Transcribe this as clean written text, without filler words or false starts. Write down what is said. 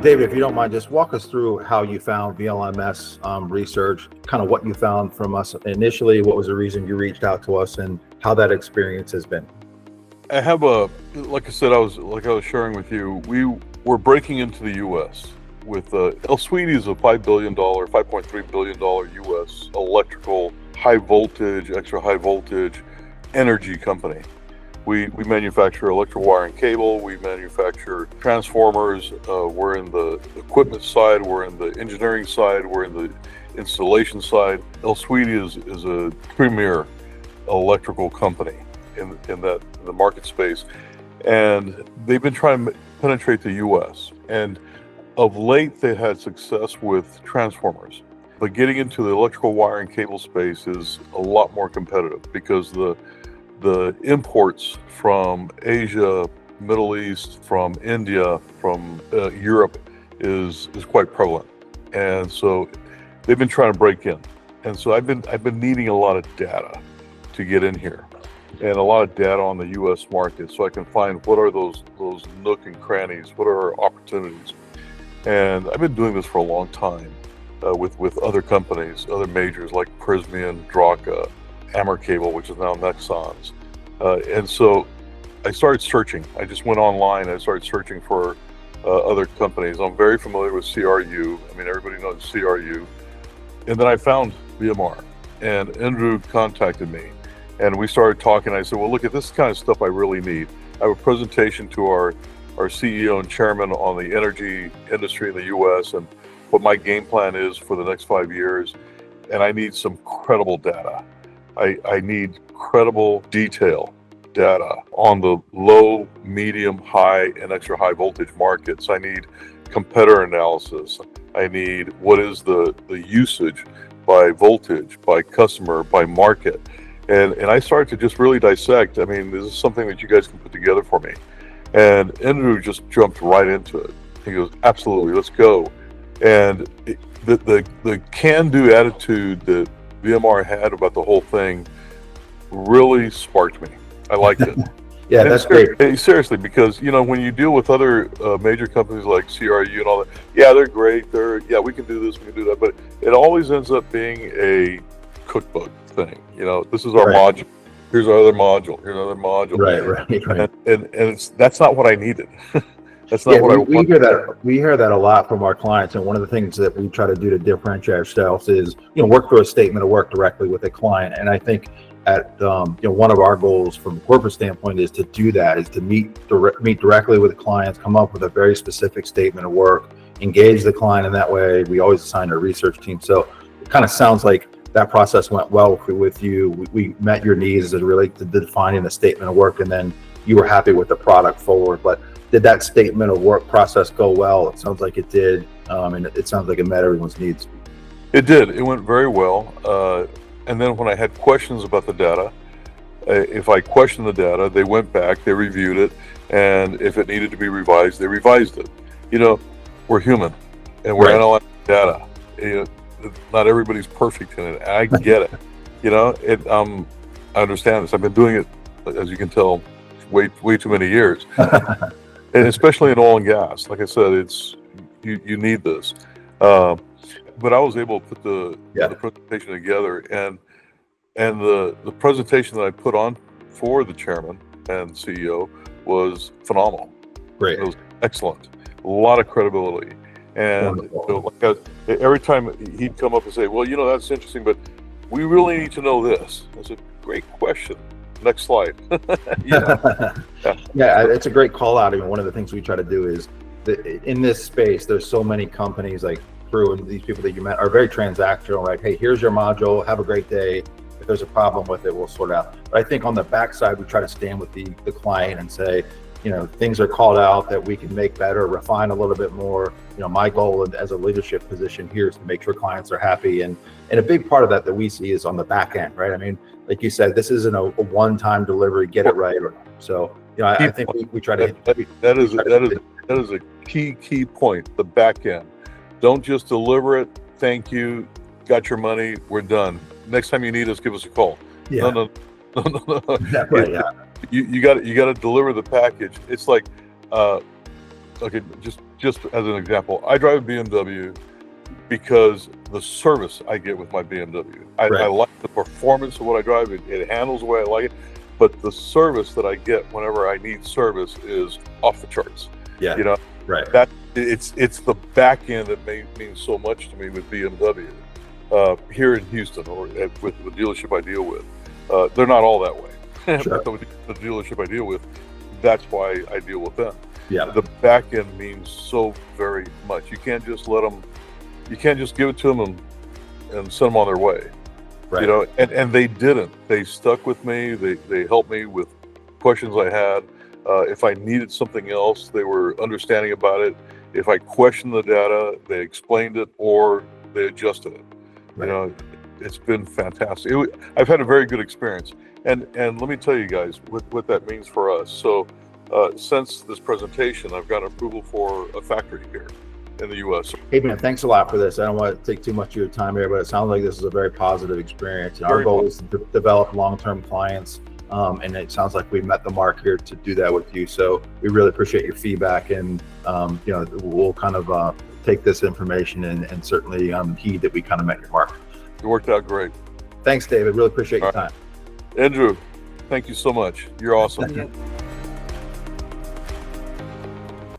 David, if you don't mind, just walk us through how you found VLMS research, kind of what you found from us initially, what was the reason you reached out to us, and how that experience has been. I have like I said, I was sharing with you, we were breaking into the U.S. with Elsewedy is a $5.3 billion U.S. electrical, high voltage, extra high voltage energy company. We manufacture electrical wire and cable. We manufacture transformers. We're in the equipment side. We're in the engineering side. We're in the installation side. Elsewedy is a premier electrical company in the market space, and they've been trying to penetrate the U.S. And of late, they had success with transformers, but getting into the electrical wire and cable space is a lot more competitive because the imports from Asia, Middle East, from India, from Europe is quite prevalent, and so they've been trying to break in. And so I've been needing a lot of data to get in here, and a lot of data on the U.S. market, so I can find what are those nook and crannies, what are our opportunities. And I've been doing this for a long time with other companies, other majors like Prysmian, Draka, Hammer Cable, which is now Nexans. And so I started searching. I just went online. I started searching for other companies. I'm very familiar with CRU. I mean, everybody knows CRU. And then I found VMR, and Andrew contacted me, and we started talking. I said, well, look, at this kind of stuff I really need. I have a presentation to our CEO and chairman on the energy industry in the U.S. and what my game plan is for the next 5 years. And I need some credible data. I need credible detail data on the low, medium, high, and extra high voltage markets. I need competitor analysis. I need what is the usage by voltage, by customer, by market. And I started to just really dissect. I mean, this is something that you guys can put together for me. And Andrew just jumped right into it. He goes, absolutely, let's go. And the can-do attitude that VMR had about the whole thing really sparked me. I liked it. Yeah, that's great. Seriously, because when you deal with other major companies like CRU and all that, yeah, they're great. We can do this, we can do that, but it always ends up being a cookbook thing. This is our module. Here's our other module. Here's another module. Right. And that's not what I needed. That's not what I want. We hear that a lot from our clients, and one of the things that we try to do to differentiate ourselves is work through a statement of work directly with the client. And I think at one of our goals from a corporate standpoint is to do that, is to meet directly with the clients, come up with a very specific statement of work, engage the client in that way. We always assign a research team. So it kind of sounds like that process went well with you. We met your needs as it relates to defining the statement of work, and then you were happy with the product forward. But did that statement of work process go well? It sounds like it did, and it sounds like it met everyone's needs. It did. It went very well. And then when I had questions about the data, if I questioned the data, they went back, they reviewed it, and if it needed to be revised, they revised it. We're human, and we're analyzing data. Not everybody's perfect in it. I get it. I understand this. I've been doing it, as you can tell, way too many years. And especially in oil and gas, like I said, it's you need this. But I was able to put the presentation together, and the presentation that I put on for the chairman and CEO was phenomenal. Great. It was excellent. A lot of credibility. And every time he'd come up and say, well, that's interesting, but we really need to know this. I said, great question. Next slide. Yeah, it's a great call out. I mean, one of the things we try to do is that in this space, there's so many companies like Crew and these people that you met are very transactional, right? Hey, here's your module. Have a great day. If there's a problem with it, we'll sort it out. But I think on the backside, we try to stand with the client and say, things are called out that we can make better, refine a little bit more. My goal as a leadership position here is to make sure clients are happy. And a big part of that we see is on the back end, right? I mean, like you said, this isn't a one-time delivery, get it right. So, I think we try to. That is a key point, the back end. Don't just deliver it. Thank you. Got your money. We're done. Next time you need us, give us a call. Yeah. No. Right, yeah. You got to deliver the package. It's like okay, just as an example, I drive a BMW because the service I get with my BMW. I like the performance of what I drive. It handles the way I like it, but the service that I get whenever I need service is off the charts. Yeah. You know, right. That it's the back end that means so much to me with BMW here in Houston or with the dealership I deal with. They're not all that way. Sure. But the dealership I deal with, that's why I deal with them. Yeah. The back end means so very much. You can't just let them. You can't just give it to them and send them on their way. Right. You know, and they didn't. They stuck with me. They helped me with questions I had. If I needed something else, they were understanding about it. If I questioned the data, they explained it or they adjusted it. Right. You know, it's been fantastic. I've had a very good experience. And let me tell you guys what that means for us. So since this presentation, I've got approval for a factory here in the U.S. Hey man, thanks a lot for this. I don't want to take too much of your time here, but it sounds like this is a very positive experience. And our goal is to develop long-term clients, and it sounds like we met the mark here to do that with you. So we really appreciate your feedback, and you know, we'll kind of take this information and certainly heed that we kind of met your mark. It worked out great. Thanks, David. Really appreciate your time. Andrew, thank you so much. You're awesome. Thank you.